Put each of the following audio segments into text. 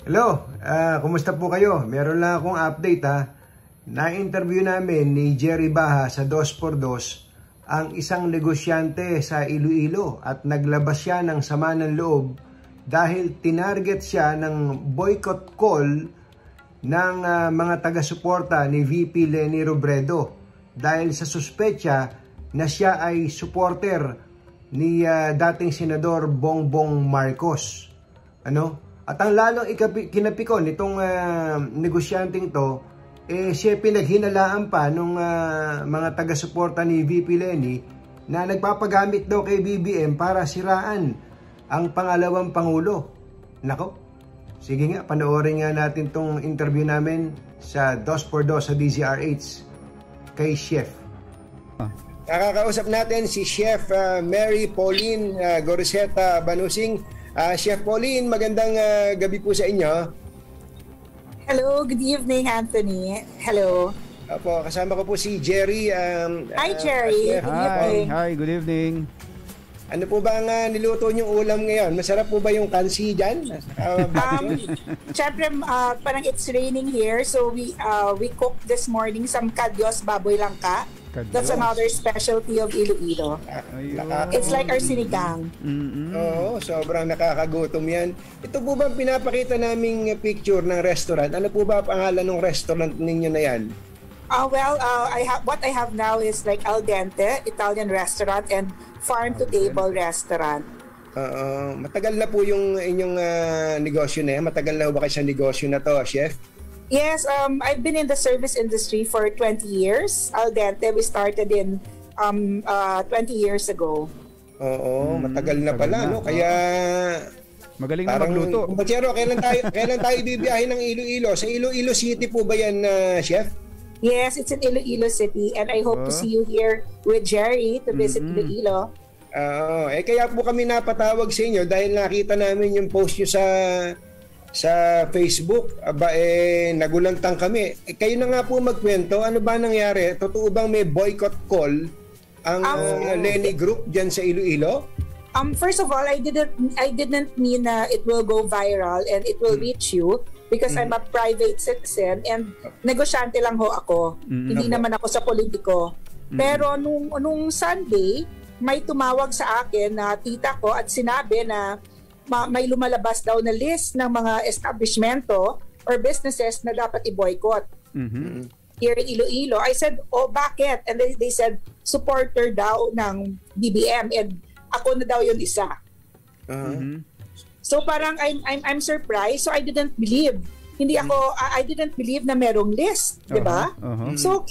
Hello, kumusta po kayo? Meron lang akong update ha. Na-interview namin ni Jerry Baha sa 2x2 ang isang negosyante sa Iloilo at naglabas siya ng sama ng loob dahil tinarget siya ng boycott call ng mga taga-suporta ni VP Leni Robredo dahil sa suspetsa na siya ay supporter ni dating Senador Bongbong Marcos. At ang lalong kinapikon nitong negosyanteng to, siya pinaghinalaan pa nung mga taga-suporta ni VP Leni na nagpapagamit daw kay BBM para siraan ang pangalawang Pangulo. Nako, sige nga, panoorin nga natin tong interview namin sa 2x2 sa DZRH kay Chef. Nakakausap natin si Chef Mary Pauline Goriseta Banusing. Chef Pauline, magandang gabi po sa inyo. Hello, good evening, Anthony. Hello. Opo, kasama ko po si Jerry. Hi, Jerry. Hi, good evening. Ano po ba ang niluto niyong ulam ngayon? Masarap po ba yung kansi dyan? Siyempre, parang it's raining here, so we cooked this morning some kadyos baboy langka. That's another specialty of Iloilo. It's like our sinigang. Oo, sobrang nakakagutom yan. Ito po ba pinapakita naming picture ng restaurant? Ano po ba pangalan ng restaurant ninyo na yan? What I have now is like Al Dente, Italian restaurant, and farm-to-table restaurant. Matagal na po yung inyong negosyo na yan? Matagal na ba kayo sa negosyo na to, Chef? Yes, I've been in the service industry for 20 years. Al Dente, we started in 20 years ago. Oo, matagal na pala, no? Kaya magaling na magluto. Kumpatsero, kailan tayo bibiyahin ng Iloilo? Sa Iloilo City po ba yan, Chef? Yes, it's in Iloilo City, and I hope to see you here with Jerry to visit Iloilo. Kaya po kami napatawag sa inyo dahil nakita namin yung post nyo sa Facebook. Nagulantang kami. Kayo na nga po magkwento, ano ba nangyari? Totoo bang may boycott call ang Leni Group dyan sa Iloilo? First of all, I didn't mean it will go viral and it will reach you because I'm a private citizen and negosyante lang ho ako. Hindi naman ako sa politiko. Pero nung Sunday, may tumawag sa akin na tita ko at sinabi na may lumalabas daw na list ng mga establishmento or businesses na dapat i-boycott here in Iloilo. I said, bakit? And they said, supporter daw ng BBM and ako na daw yun isa. So parang I'm surprised. So I didn't believe. I didn't believe na merong list, di ba? So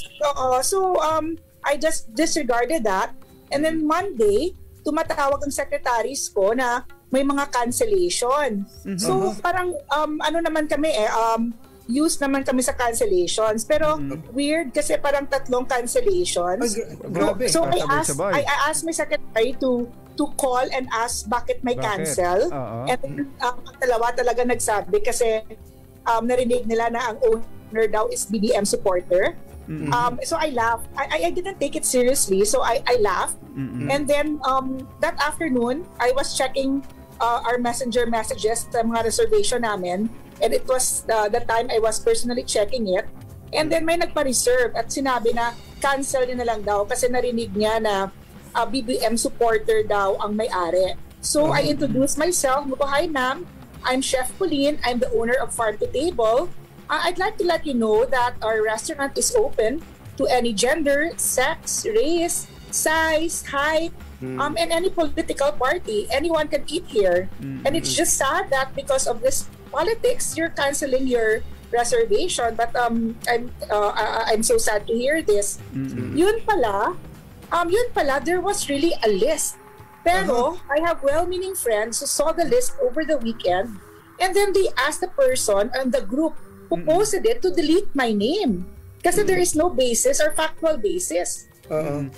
I just disregarded that. And then Monday, tumatawag ang secretaries ko na may mga cancellation. So parang ano naman kami used naman kami sa cancellations. Pero weird kasi parang 3 cancellations. So I asked my secretary to call and ask bakit may cancel. And dalawa talaga nagsabi kasi narinig nila na ang owner daw is BBM supporter. So I laughed. I didn't take it seriously, so I laughed. And then that afternoon, I was checking our messenger messages sa mga reservation namin, and it was the time I was personally checking it. And then may nagpa-reserve at sinabi na cancel na lang daw kasi narinig niya na BBM supporter daw ang may-ari. So I introduced myself. Hi ma'am, I'm Chef Pauline. I'm the owner of Farm to Table. I'd like to let you know that our restaurant is open to any gender, sex, race, size, height, and any political party. Anyone can eat here. And it's just sad that because of this politics, you're canceling your reservation. But I'm so sad to hear this. Yun pala, there was really a list. Pero I have well-meaning friends who saw the list over the weekend, and then they asked the person and the group who posted it to delete my name kasi there is no basis or factual basis.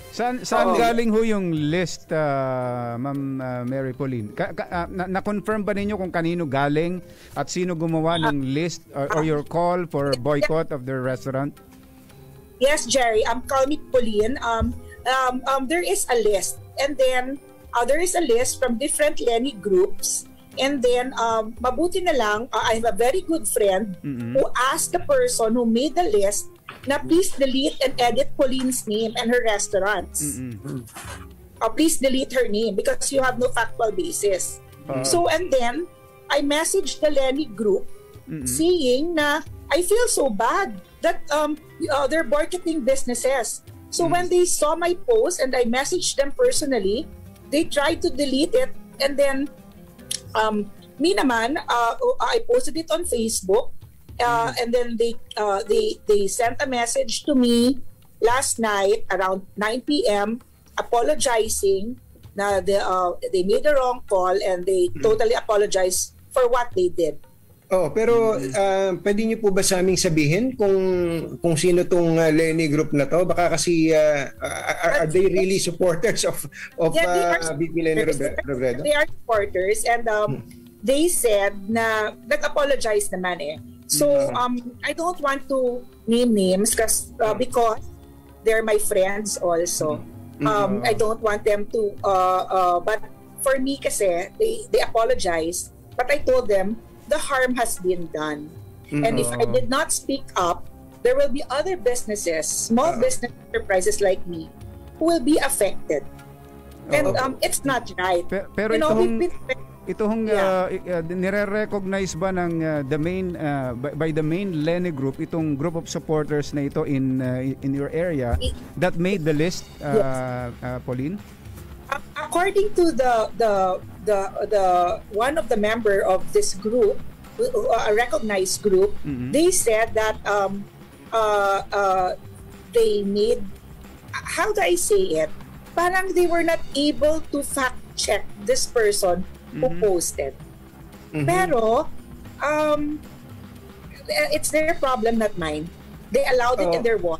Saan galing ho yung list, Ma'am Mary Pauline? Na-confirm ba ninyo kung kanino galing at sino gumawa ng list or your call for boycott of the restaurant? Yes, Jerry. Call me Pauline. There is a list, and then there is a list from different Leni groups, And then, mabuti na lang, I have a very good friend who asked the person who made the list na please delete and edit Pauline's name and her restaurants. Please delete her name because you have no factual basis. So, and then, I messaged the Lenny group saying na I feel so bad that they're boycotting businesses. So, when they saw my post and I messaged them personally, they tried to delete it, and then me naman, I posted it on Facebook, and then they sent a message to me last night around 9 p.m. apologizing na they made the wrong call and they totally apologized for what they did. Pero pwede niyo po ba sa aming sabihin kung sino tong Lenny Group na to? Baka kasi are they really supporters of VP Lenny Robredo? They are supporters, and they said na nag-apologize naman eh. So I don't want to name names because they're my friends also. I don't want them to but for me kasi they apologized, but I told them the harm has been done. And if I did not speak up, there will be other businesses, small business enterprises like me, who will be affected. And it's not right. Pero itong nire-recognize ba ng by the main Lenny Group, itong group of supporters na ito in your area that made the list, Pauline? According to the one of the member of this group, a recognized group, they said that they made, how do I say it? Parang they were not able to fact check this person who posted. Pero it's their problem, not mine. They allowed it in their wall.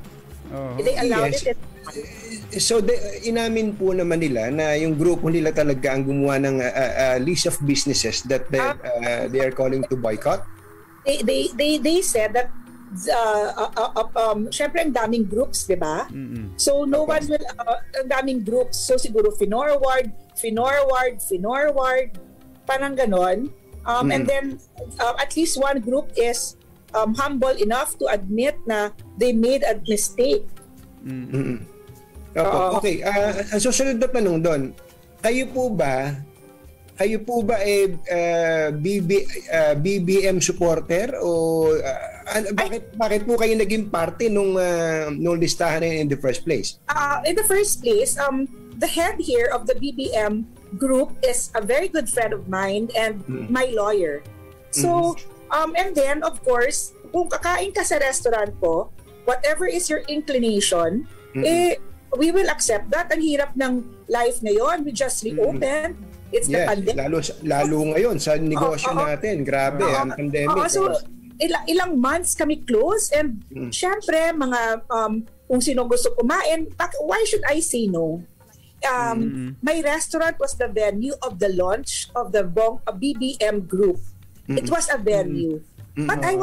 They allowed it. So inamin po naman nila na yung grupo nila talaga ang gumawa ng list of businesses that they are calling to boycott. They said that syempre ang daming groups, di ba? So no one will, ang daming groups. So siguro Finorward, parang ganon. And then at least one group is humble enough to admit na they made a mistake. Okay, ang susunod na tanong doon, kayo po ba BBM supporter o bakit po kayo naging parte nung listahan in the first place? In the first place, the head here of the BBM group is a very good friend of mine and my lawyer. So, and then of course, kung kakain ka sa restaurant ko, whatever is your inclination, we will accept that. Ang hirap ng life ngayon. We just reopened. It's the pandemic. Lalo ngayon sa negosyo natin. Grabe, ang pandemic. So, ilang months kami close and syempre, mga kung sino gusto kumain, why should I say no? My restaurant was the venue of the launch of the BBM group. It was a venue. But I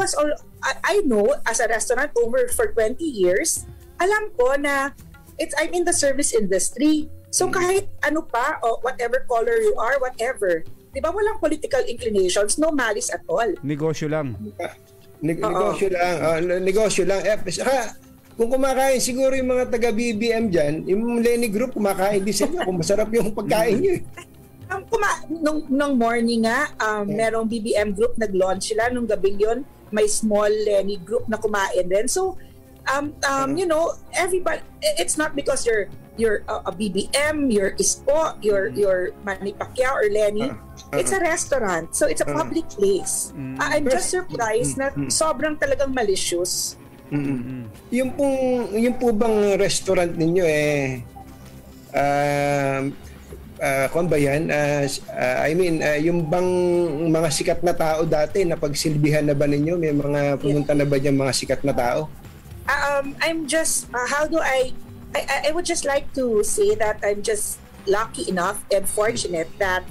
know, as a restaurant owner for 20 years, alam ko na I'm in the service industry. So kahit ano pa, o whatever color you are, whatever, di ba walang political inclinations, no malice at all. Negosyo lang. Negosyo lang. Saka, kung kumakain siguro yung mga taga-BBM dyan, yung Lenny Group, kumakain din sila kung masarap yung pagkain nyo. Nung morning nga, merong BBM Group, nag-launch sila. Nung gabing yun, may small Lenny Group na kumain din. So, you know, everybody, it's not because you're a BBM, you're Ispo, you're Manny Pacquiao or Lenny. It's a restaurant, so it's a public place. I'm just surprised na sobrang talagang malicious. Yung po bang restaurant ninyo kung ba yan? Yung bang mga sikat na tao dati na pagsilbihan na ba ninyo? May mga pumunta na ba dyan mga sikat na tao? I'm just I would just like to say that I'm just lucky enough and fortunate that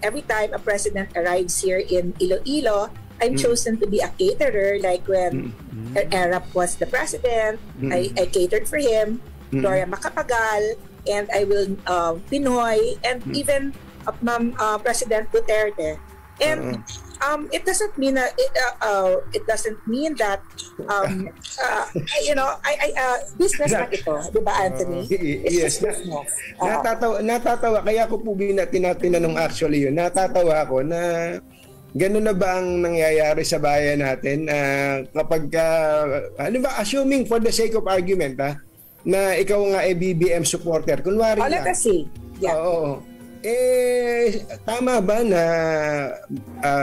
every time a president arrives here in Iloilo, I'm chosen to be a caterer. Like when Erap was the president, I catered for him. Gloria Macapagal, and I will Pinoy, and even President Duterte. And it doesn't mean that it doesn't mean that business na ito, di ba, Anthony? Yes. Natatawa kaya ko po tinanong actually yun. Natatawa ako na ganun na ba ang nangyayari sa bayan natin kapag assuming for the sake of argument na ikaw nga BBM supporter, kunwari let us see. Yeah. Oo. Tama ba na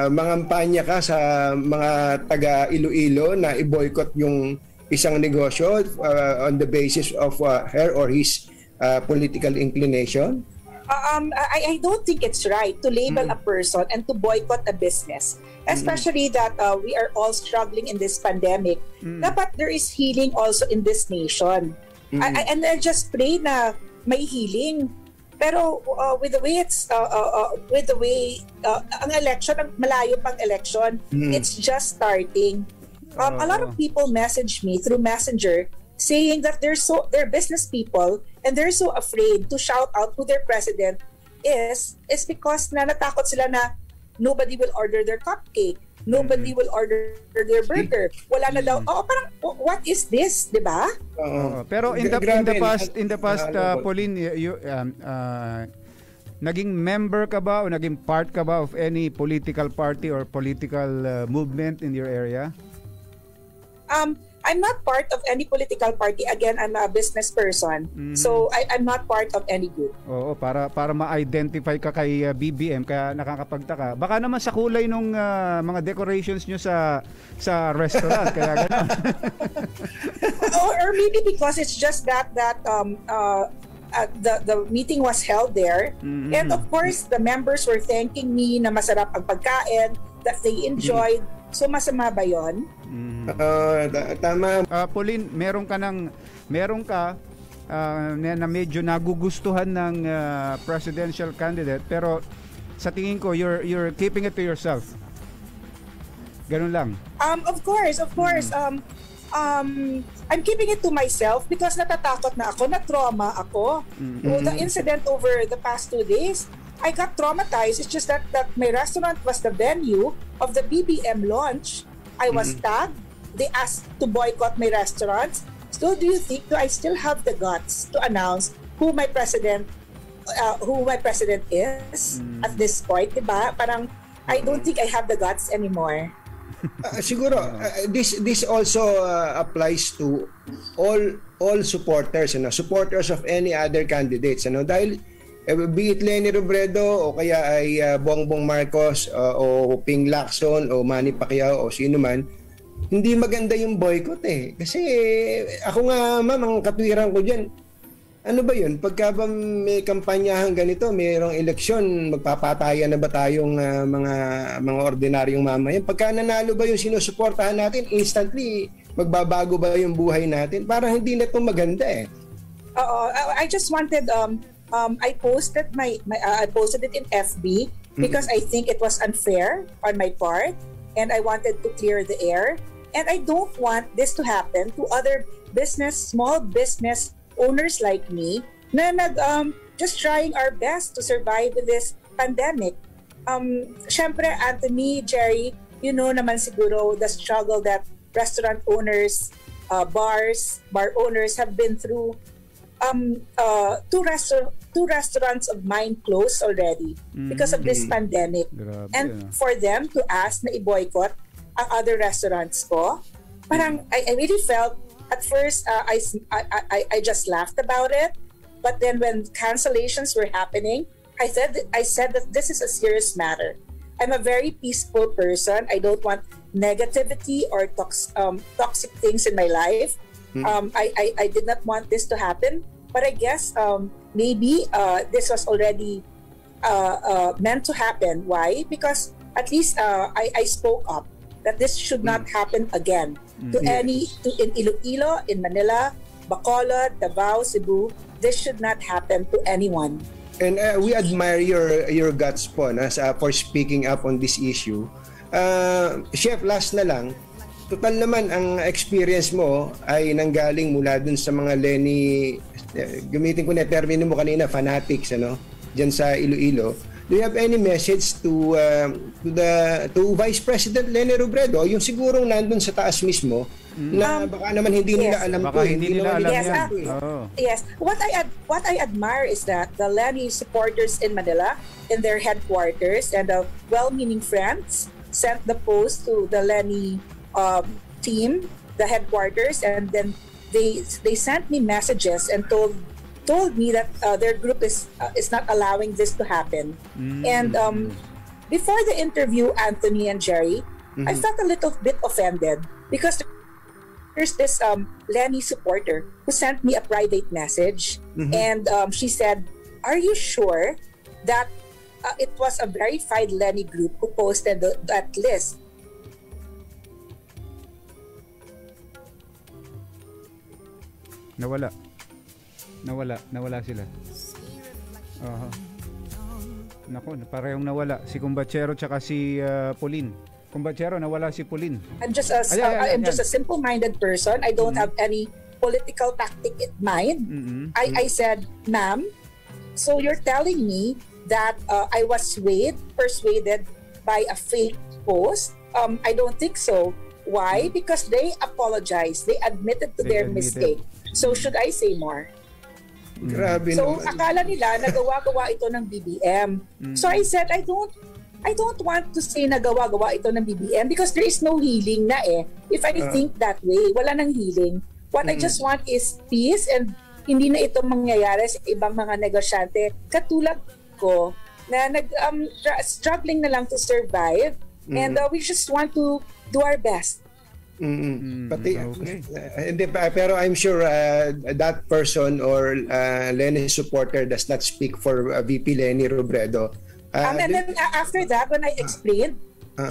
mangampanya ka sa mga taga Iloilo na i-boycott yung isang negosyo on the basis of her or his political inclination? I don't think it's right to label a person and to boycott a business, especially that we are all struggling in this pandemic. Dapat there is healing also in this nation. And I just pray na may healing. Pero with the way ang election, malayo pang election, it's just starting. A lot of people message me through Messenger saying that they're business people and they're so afraid to shout out who their president is because natakot sila na nobody will order their cupcake. Nobody will order their burger. Wala na daw. Parang what is this, 'di ba? Pero in the past Pauline, naging member ka ba o naging part ka ba of any political party or political movement in your area? I'm not part of any political party. Again, I'm a business person. So I'm not part of any group. Oo, para ma-identify ka kay BBM kaya nakakapagtaka. Baka naman sa kulay nung mga decorations nyo sa restaurant kaya gano'n. Or maybe because it's just that the meeting was held there. And of course, the members were thanking me na masarap ang pagkain, that they enjoyed. So masama ba 'yon? Tama. Pauline, meron ka na medyo nagugustuhan ng presidential candidate pero sa tingin ko you're keeping it to yourself. Ganun lang. Of course. I'm keeping it to myself because natatakot na ako, na-trauma ako. The incident over the past 2 days, I got traumatized. It's just that my restaurant was the venue of the BBM launch. I was tagged. They asked to boycott my restaurants. So do you think I still have the guts to announce who my president is at this point, diba? Parang I don't think I have the guts anymore. Siguro this also applies to all supporters, supporters of any other candidates, dahil be it Leni Robredo o kaya ay Bongbong Marcos o Ping Lacson o Manny Pacquiao o sino man, hindi maganda yung boycott kasi ako nga ma'am, ang katwiran ko dyan, ano ba yun, pagka ba may kampanyahan ganito, mayroong eleksyon, magpapatayan na ba tayong mga ordinaryong mamayan? Pagka nanalo ba yung sinusuportahan natin, instantly magbabago ba yung buhay natin? Parang hindi na ito maganda I just wanted I posted I posted it in FB because I think it was unfair on my part and I wanted to clear the air, and I don't want this to happen to other small business owners like me na just trying our best to survive in this pandemic. Syempre, Anthony, Jerry, you know naman siguro the struggle that restaurant owners, bar owners have been through. Two restaurants of mine closed already because of this pandemic. Grabe, and for them to ask na i-boycott ang other restaurants ko, parang I really felt at first I just laughed about it, but then when cancellations were happening, I said that this is a serious matter. I'm a very peaceful person. I don't want negativity or toxic things in my life. I did not want this to happen, but I guess maybe this was already meant to happen. Why? Because at least I spoke up that this should not happen again in Iloilo, in Manila, Bacolod, Davao, Cebu. This should not happen to anyone. And we admire your guts po for speaking up on this issue. Chef, last na lang. Total naman ang experience mo ay nanggaling mula dun sa mga Leni, gamitin ko na termino mo kanina, fanatics, diyan sa Iloilo. do you have any message to Vice President Leni Robredo, yung sigurong nandun sa taas mismo, na baka naman hindi nila alam baka to, hindi nila alam yes, yan. Yes. What I admire is that the Leni supporters in Manila, in their headquarters, and the well-meaning friends sent the post to the Leni team, the headquarters, and then they sent me messages and told me that their group is not allowing this to happen. And before the interview, Anthony and Jerry, I felt a little bit offended because there's this Leni supporter who sent me a private message, and she said, "Are you sure that it was a verified Leni group who posted that list?" Nawala sila. Nako, parehong nawala si Kumbachero tsaka si Pauline. Kumbachero, nawala si Pauline. I'm just a simple-minded person. I don't have any political tactic in mind. I said, "Ma'am, so you're telling me that I was persuaded by a fake post? I don't think so. Why? Because they apologized. They admitted to their mistake. So should I say more?" Grabe so naman. Akala nila nagawa-gawa ito ng BBM. So I said, I don't want to say nagawa-gawa ito ng BBM because there is no healing na eh. If I think that way, wala nang healing. What I just want is peace, and hindi na ito mangyayari sa ibang mga negosyante katulad ko na struggling na lang to survive, and we just want to do our best. Pati, pero I'm sure that person or Leni supporter does not speak for VP Leni Robredo. And then after that, when I explained,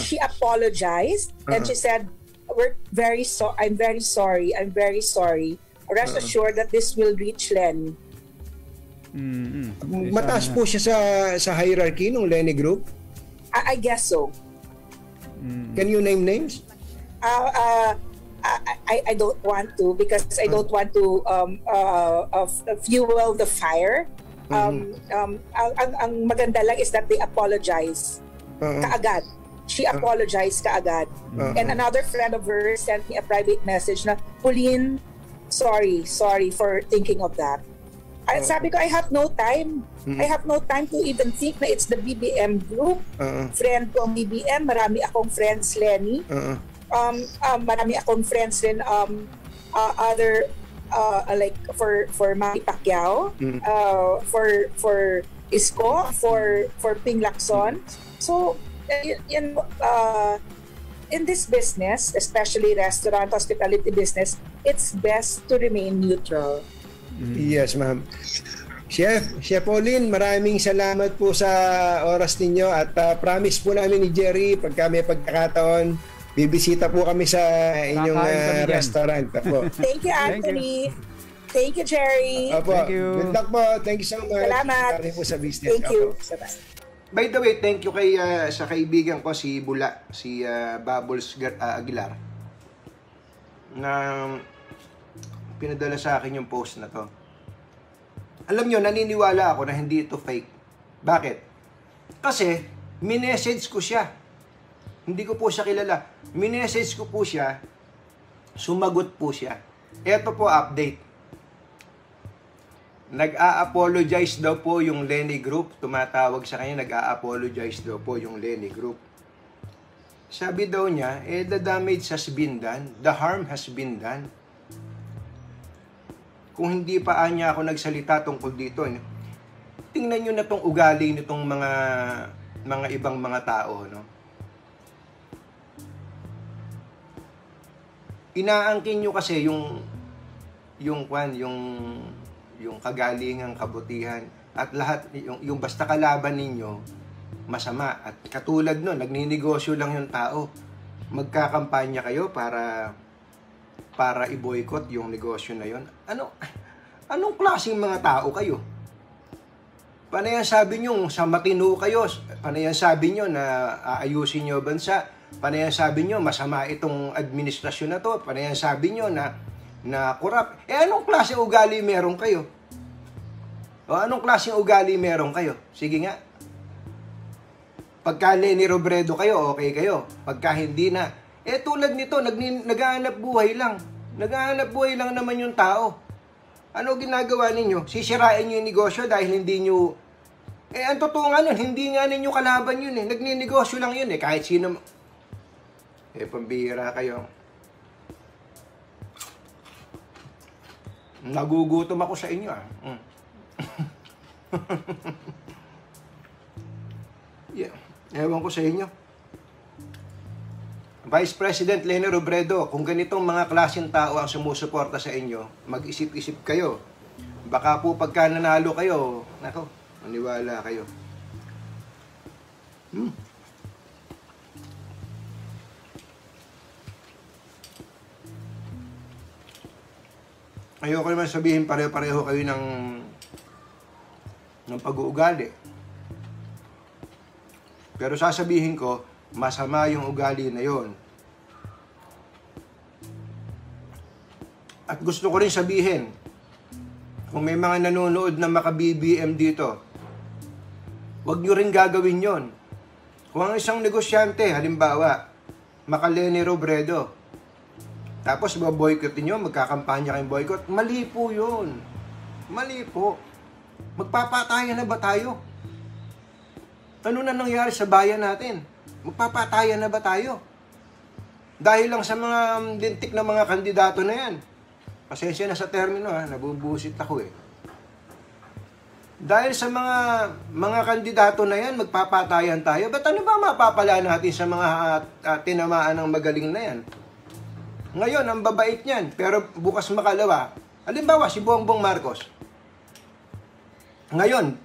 she apologized and she said, I'm very sorry. Rest assured that this will reach Leni. Mataas po siya sa hierarchy ng Leni Group? I guess so. Can you name names? I don't want to because I don't want to fuel the fire. Ang maganda lang is that they apologize kaagad. She apologized kaagad. And another friend of hers sent me a private message na, "Pauline, sorry for thinking of that." Sabi ko, I have no time. I have no time to even think na it's the BBM group. Friend ko ang BBM. Marami akong friends, Leni. Marami akong friends din other like for Manny Pacquiao, for Isko, for Ping Lacson. So in this business, especially restaurant hospitality business, it's best to remain neutral. Yes, ma'am. Chef Pauline, maraming salamat po sa oras ninyo at promise po namin ni Jerry pagka may pagkakataon, bibisita po kami sa inyong restaurant. Apo. Thank you, Anthony. Thank you, Jerry. Apo. Thank you. Good luck po. Thank you so much. Salamat. Po sa business. Thank you. By the way, thank you kay sa kaibigan ko si Bula, si Bubbles Aguilar, na pinadala sa akin yung post na to. Alam nyo, naniniwala ako na hindi ito fake. Bakit? Kasi, minessage ko siya. Hindi ko po siya kilala. Minessage ko po siya, sumagot po siya. Ito po update. Nag-a-apologize daw po yung Leni Group. Tumatawag sa kanya, nag-a-apologize daw po yung Leni Group. Sabi daw niya, the damage has been done, the harm has been done. Kung hindi pa niya ako nagsalita tungkol dito, tingnan nyo na tong ugali nitong mga ibang mga tao, no? Inaangkin nyo kasi yung kagalingang kabutihan at lahat yung basta kalaban ninyo masama, at katulad nun, nagninegosyo lang yung tao, magkakampanya kayo para i-boycott yung negosyo na yon. Anong klaseng mga tao kayo? Panayan sabi nyo sa matino kayo, panayan sabi nyo na aayusin nyo bansa, panayan sabi nyo masama itong administrasyon na to, panayan sabi nyo na corrupt. Anong klaseng ugali meron kayo? O anong klaseng ugali meron kayo? Sige nga. Pagka Leni Robredo kayo, okay kayo. Pagka hindi na, tulad nito, naghahanap buhay lang. Naghahanap buhay lang naman yung tao. Ano ginagawa ninyo? Sisirain nyo yung negosyo dahil hindi nyo... ang totoo nga nun, hindi nga ninyo kalaban yun eh. Nagninegosyo lang yun eh. Kahit sino... pambihira kayo. Nagugutom ako sa inyo Yeah. Ewan ko sa inyo. Vice President Leni Robredo, kung ganitong mga klaseng tao ang sumusuporta sa inyo, mag-isip-isip kayo. Baka po pagka nanalo kayo, nako, maniwala kayo. Ayoko naman sabihin pareho-pareho kayo ng pag-uugali. Pero sasabihin ko, masama yung ugali na yon. At gusto ko rin sabihin, kung may mga nanonood na maka-BBM dito, huwag nyo rin gagawin yon. Kung ang isang negosyante, halimbawa, maka-Leni Robredo, tapos boycottin nyo, magkakampanya kayong boycott, mali po yun. Mali po. Magpapatayan na ba tayo? Ano na nangyari sa bayan natin? Magpapatayan na ba tayo? Dahil lang sa mga lintik na mga kandidato na yan. Pasensya na sa termino nabubusit ako eh. Dahil sa mga kandidato na yan, magpapatayan tayo. Ba't ano ba mapapala natin sa mga tinamaan ng magaling na yan? Ngayon, ang babait niyan, pero bukas makalawa, halimbawa si Bongbong Marcos. Ngayon,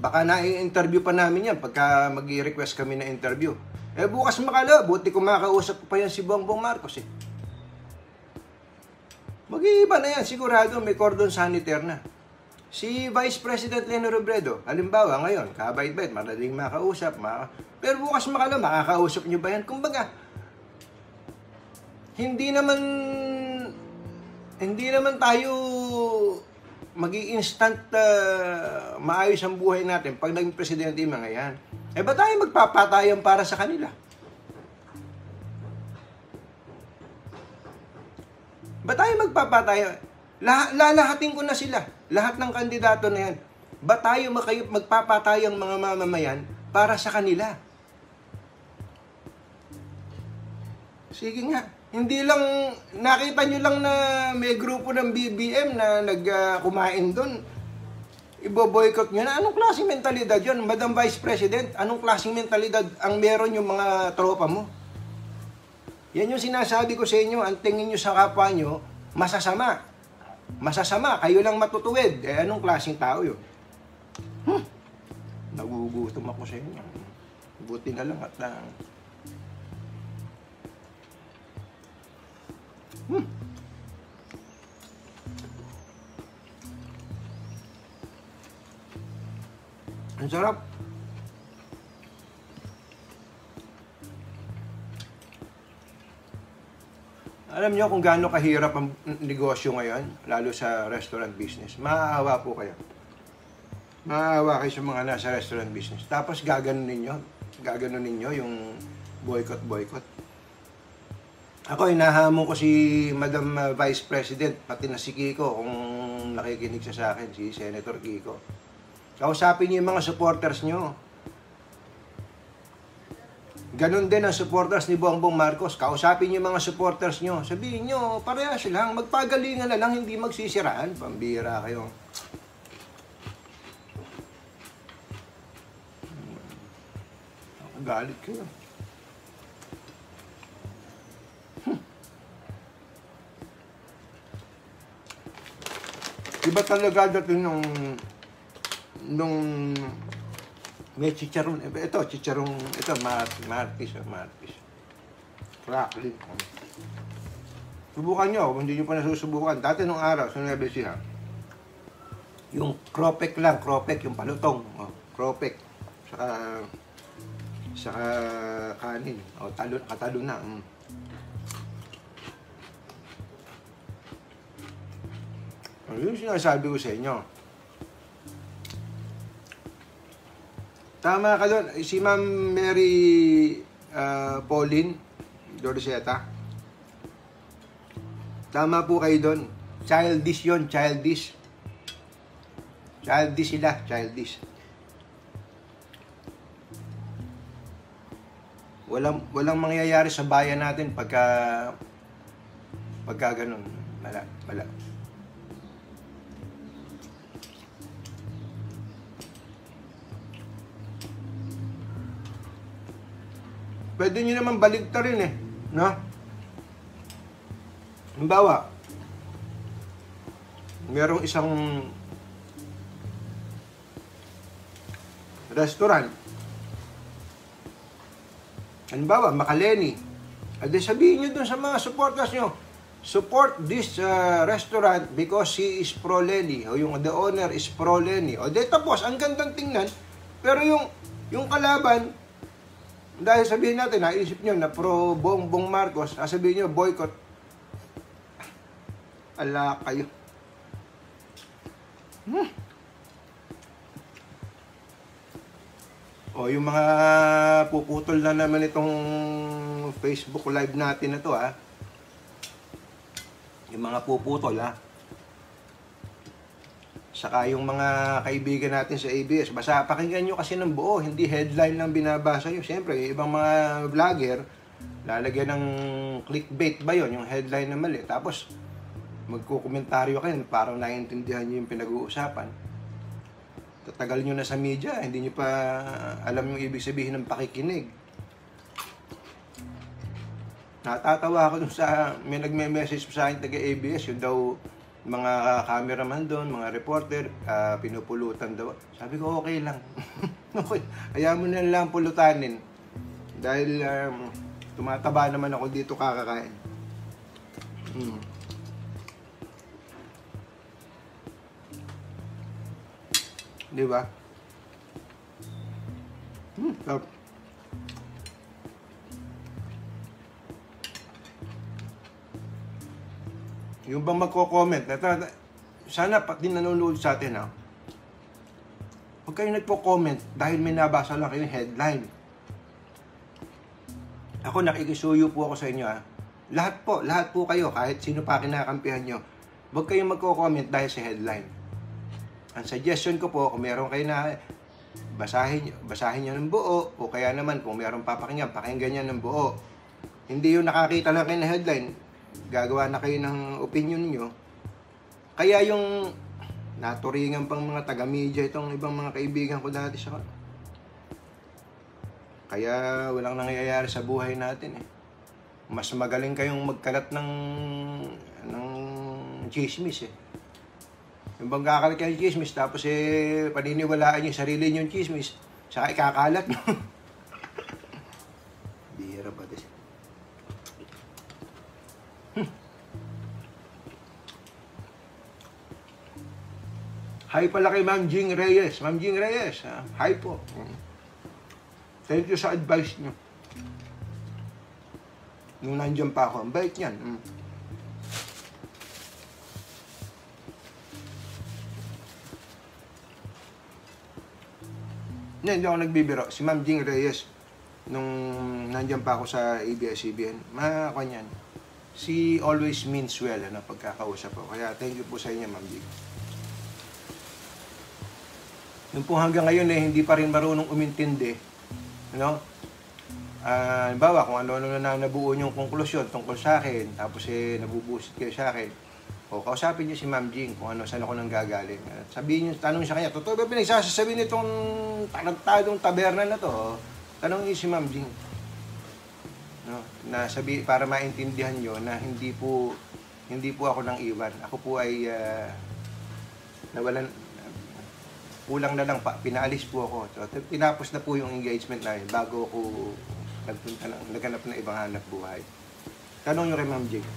baka na-interview pa namin yan pagka mag-request kami na interview. Bukas makalawa, buti kung makausap pa yan si Bongbong Marcos eh. Mag-iiba na yan, sigurado may cordon sanitaire na. Si Vice President Leni Robredo, halimbawa ngayon, kabait-bait, madaling makausap, pero bukas makalawa, makakausap nyo ba yan? Kumbaga, hindi naman tayo mag-i-instant maayos ang buhay natin pag naging presidente yung mga yan. Ba tayo magpapatayan para sa kanila? Ba tayo magpapatayan? Lalahatin ko na sila. Lahat ng kandidato na yan. Ba tayo magpapatayang mga mamamayan para sa kanila? Sige nga. Hindi lang, nakita nyo lang na may grupo ng BBM na kumain doon. Ibo-boycott nyo na. Anong klaseng mentalidad yun? Madam Vice President, anong klaseng mentalidad ang meron yung mga tropa mo? Yan yung sinasabi ko sa inyo, ang tingin nyo sa kapwa nyo, masasama. Masasama, kayo lang matutuwid. Anong klaseng tao yun? Nagugutom ako sa inyo. Buti na lang at ang sarap. Alam nyo kung gaano kahirap ang negosyo ngayon, lalo sa restaurant business. Maaawa po kayo. Maaawa kayo sa mga nasa restaurant business. Tapos gaganunin ninyo yung boycott. Ako, hinahamon ko si Madam Vice President, pati na si Kiko, kung nakikinig siya sa akin, si Senator Kiko. Kausapin niyo yung mga supporters nyo. Ganon din ang supporters ni Bongbong Marcos. Kausapin niyo yung mga supporters nyo. Sabihin nyo, parehas lang, magpagalingan na lang, hindi magsisiraan. Pambira kayo. Galit kayo. Diba talaga dating nung may chicharon, ito martis. Crackling. Subukan nyo, kung hindi nyo pa nasusubukan. Dati nung araw, sa Nueva Ecija, yung cropek lang, yung palutong, cropek, saka kanin, talon na. Yun sinasabi ko sa inyo. Tama ka doon. Si Ma'am Mary Pauline Dorseta. Tama po kayo doon. Childish yon, childish. Childish sila, childish. Walang mangyayari sa bayan natin pagka ganun. Wala. Pwede nyo naman baligtarin eh, no? Halimbawa, merong isang restaurant. Halimbawa, Makaleni. Adi sabihin nyo dun sa mga supporters nyo, support this restaurant because he is pro-Leni. O yung the owner is pro-Leni. O di tapos, ang gandang tingnan. Pero yung kalaban, dahil sabihin natin, naisip nyo na pro Bongbong Marcos, sabihin nyo, boycott. Ala kayo. O, yung mga puputol na naman itong Facebook live natin na to, ha. Yung mga puputol, ha. Saka yung mga kaibigan natin sa ABS, basta pakinggan nyo kasi ng buo, hindi headline lang binabasa nyo. Siyempre, ibang mga vlogger, lalagyan ng clickbait ba yon, yung headline na mali. Tapos, magkukomentaryo kayo, parang naiintindihan nyo yung pinag-uusapan. Tatagal nyo na sa media, hindi nyo pa alam yung ibig sabihin ng pakikinig. Natatawa ako dun sa, may nagme-message sa akin taga-ABS, yung daw, mga cameraman doon, mga reporter, pinupulutan daw. Sabi ko, okay lang. Okay. Ayaw mo na lang pulutanin. Dahil tumataba naman ako dito kakakain. Di ba? Sarap. Yung bang magko-comment, sana pati nanonood sa atin, ha? Huwag kayo nagpo-comment dahil may nabasa lang kayong headline. Ako, nakikisuyo po ako sa inyo, ha? Lahat po kayo, kahit sino pa kinakampihan nyo, huwag kayong magko-comment dahil sa headline. Ang suggestion ko po, kung meron kayo na basahin nyo ng buo, o kaya naman kung meron papakinggan, pakinggan nyo ng buo. Hindi yung nakakita lang kayo ng headline, gagawa na kayo ng opinion nyo. Kaya yung naturingan pang mga taga-media itong ibang mga kaibigan ko dati sa kaya walang nangyayari sa buhay natin eh. Mas magaling kayong magkalat ng chismis eh. Yung bang kakalat kayo ng chismis tapos paniniwalaan nyo yung sarili nyo yung chismis saka ikakalat nyo. Bihira ba this? Hi pala kay Ma'am Jing Reyes. Ma'am Jing Reyes, hi po. Thank you sa advice nyo. Nung nandiyan pa ako, ang bait yan. Hindi ako nagbibiro. Si Ma'am Jing Reyes, nung nandiyan pa ako sa ABS-CBN, yan. She always means well, pagkakausap ko. Kaya thank you po sa inyo, Ma'am Jing. Yung po hanggang ngayon hindi pa rin marunong umintindi. Halimbawa, kung ano na nabuo yung konklusyon tungkol sa akin, tapos nabubusit kayo sa akin, o kausapin niyo si Ma'am Jing kung saan ako nang gagaling. At sabihin niyo, tanong siya kanya, totoo ba pinagsasabi nitong tarantadong taberna na to? Tanong niyo si Ma'am Jing. Na para maintindihan niyo na hindi po ako nang iwan. Ako po ay nawalan. Kulang na lang pinaalis po ako. So, tinapos na po yung engagement namin bago ako naghanap na ibang hanap buhay. Tanong nyo kay Ma'am Jing.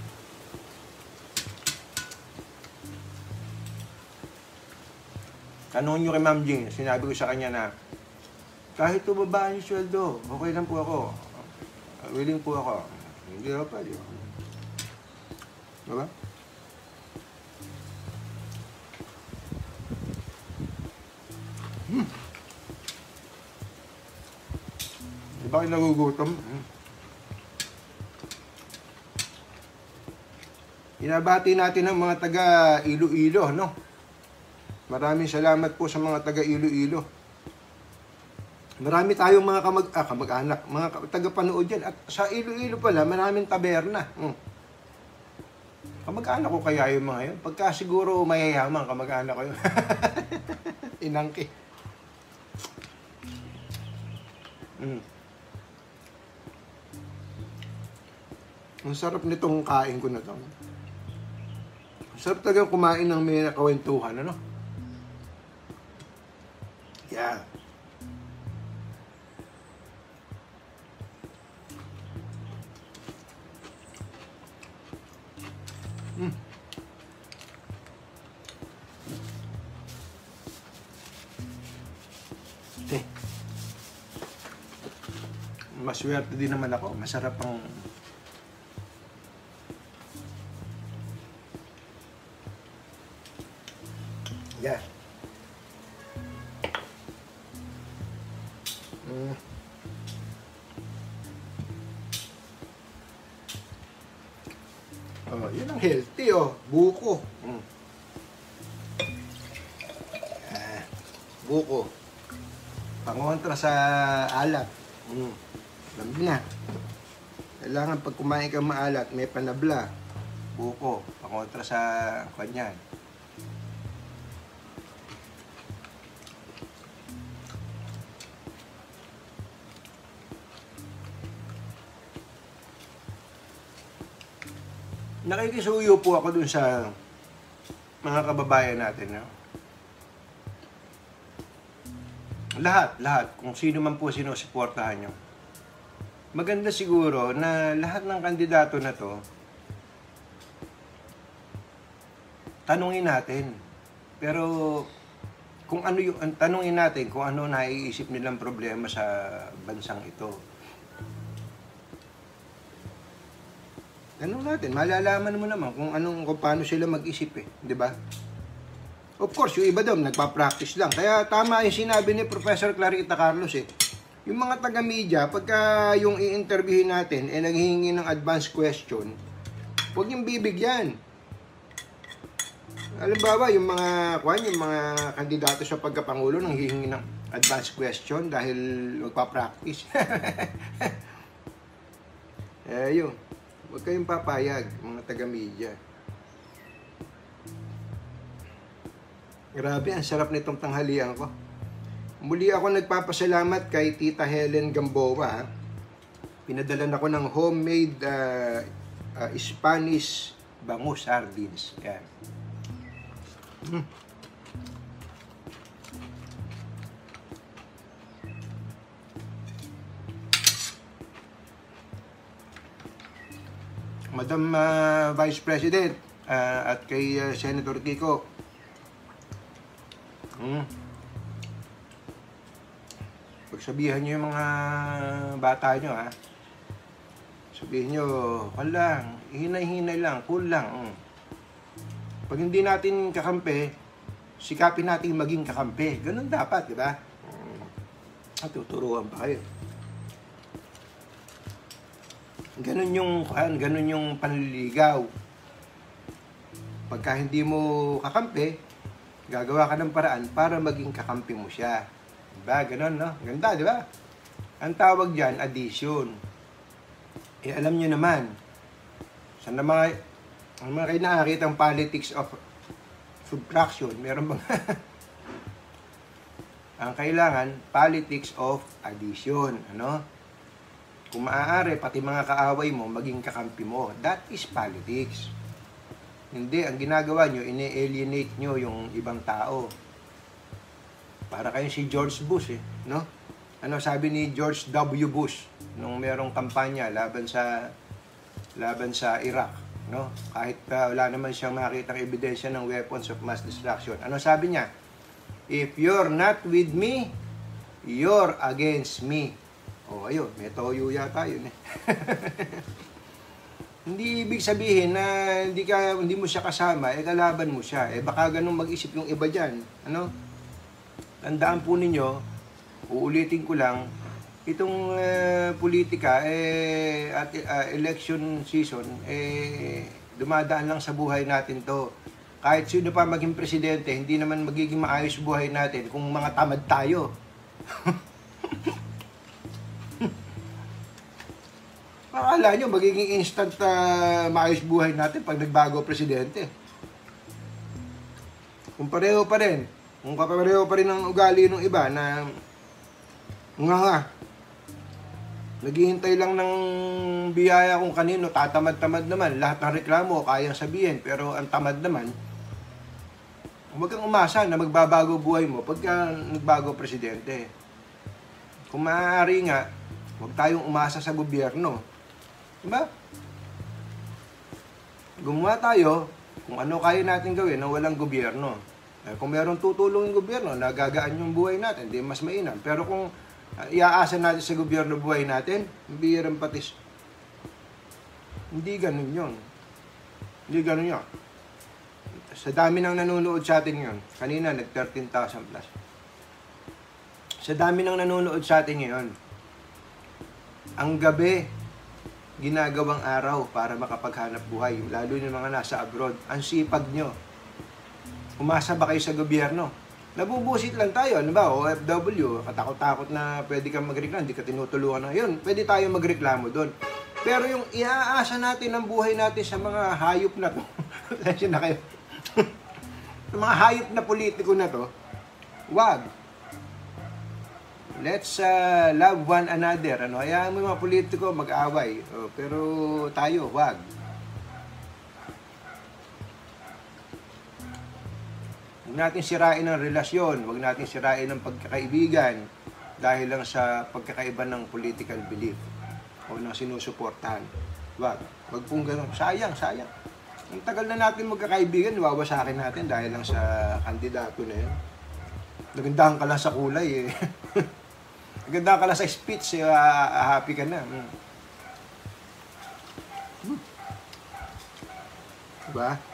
Tanong nyo kay Ma'am Jing. Sinabi ko sa kanya na kahit tumabaan yung sweldo, okay lang po ako. Willing po ako. Hindi ako pwede. Diba? Bakit nagugutom? Inabati natin ang mga taga Iloilo, no? Maraming salamat po sa mga taga Iloilo. Marami tayong mga kamag-anak, mga taga-panood dyan. At sa Iloilo pala, maraming taberna. Kamag-anak ko kaya yung mga yun? Pagka siguro mayayaman, kamag-anak ko yun. Inangki. Ang sarap nitong kain ko na to. Sarap talagang kumain ng may nakawentuhan, ano? Yeah. Maswerte din naman ako. Masarap ang yeah. Oh, yun ang healthy, oh. Buko. Buko. Pangontra sa alat. Alam na. Kailangan pag kumain ka maalat, may panabla. Buko. Pangontra sa kanyan. Nakikisuyo po ako dun sa mga kababayan natin, no? Lahat, kung sino man po sinusuportahan nyo. Maganda siguro na lahat ng kandidato na to, tanungin natin. Pero kung ano yung tanungin natin kung ano naiisip nilang problema sa bansang ito. Tanong natin, malalaman mo naman kung paano sila mag-isip, di ba? Of course, yung iba daw nagpa-practice lang. Kaya tama yung sinabi ni Professor Clarita Carlos Yung mga taga-media, pagka yung i-interviewin natin naghihingi ng advanced question, huwag yung bibigyan. Halimbawa, yung mga kandidato sa pagkapangulo nang hihingi ng advanced question dahil magpa-practice. Yun. Huwag kayong papayag, mga taga-media. Grabe, ang sarap nitong tanghalian ko. Muli ako nagpapasalamat kay Tita Helen Gamboa. Pinadalan ako ng homemade Spanish bangus sardines. Yan. Madam Vice President at kay Senator Kiko. Pagsabihan nyo yung mga bata nyo, ha? Sabihin nyo, lang, hinay-hinay lang, cool lang. Pag hindi natin kakampi, sikapin natin maging kakampi. Ganun dapat, di ba? Tuturuan pa kayo. Ganun yung panliligaw. Pagka hindi mo kakampi, gagawa ka ng paraan para maging kakampi mo siya. Diba? Ganun, no? Ganda, di ba? Ang tawag dyan, addition. Alam nyo naman, sa mga kayo nakakita ang politics of subtraction, meron bang ang kailangan, politics of addition, ano? Kung maaari, pati mga kaaway mo, maging kakampi mo. That is politics. Hindi, ang ginagawa nyo, ini-alienate nyo yung ibang tao. Para kayong si George Bush, no? Ano sabi ni George W. Bush nung merong kampanya laban sa Iraq, no? Kahit wala naman siyang makitang ebidensya ng weapons of mass destruction. Ano sabi niya? If you're not with me, you're against me. Oh, ayun, may toyo yata yun Hindi ibig sabihin na hindi mo siya kasama, kalaban mo siya. Baka ganun mag-isip yung iba dyan. Ano? Tandaan po ninyo, uulitin ko lang, itong politika at election season dumadaan lang sa buhay natin to. Kahit sino pa maging presidente, hindi naman magiging maayos buhay natin kung mga tamad tayo. Akala nyo magiging instant maayos buhay natin pag nagbago presidente. Kung pareho pa rin ang ugali ng iba na naghihintay lang ng biyaya kung kanino, tatamad-tamad naman. Lahat ng reklamo, kayang sabihin, pero ang tamad naman, huwag kang umasa na magbabago buhay mo pagka nagbago presidente. Kung maaari nga, huwag tayong umasa sa gobyerno. Diba? Gumawa tayo kung ano kaya natin gawin na walang gobyerno. Kung meron tutulong yung gobyerno, nagagaan yung buhay natin, di mas mainam. Pero kung iaasa natin sa gobyerno buhay natin, bihirang patis. Hindi ganun yun. Hindi ganun yun. Sa dami nang nanonood sa atin ngayon, kanina nag-13,000 plus. Sa dami nang nanonood sa atin ngayon, ang gabi, ginagawang araw para makapaghanap buhay, lalo yung mga nasa abroad. Ang sipag nyo. Umasa ba kayo sa gobyerno? Nabubusit lang tayo, ano ba, OFW, katakot-takot na pwede kang magreklamo, hindi ka tinutulungan na yun, pwede tayo magreklamo doon. Pero yung iaasa natin ang buhay natin sa mga hayop na to, kasi na kayo, sa mga hayop na politiko na to, wag. Let's love one another. Ano, hayaan mo yung mga politiko mag-away, pero tayo, wag. Huwag natin sirain ang relasyon, huwag natin sirain ang pagkakaibigan dahil lang sa pagkakaiba ng political belief o ng sinusuportahan. Wag pong ganun. Sayang. Ang tagal na natin magkakaibigan, wawasakin natin dahil lang sa kandidato na yun. Nagandahan ka lang sa kulay nagandahan ka lang sa speech, happy ka na. Diba?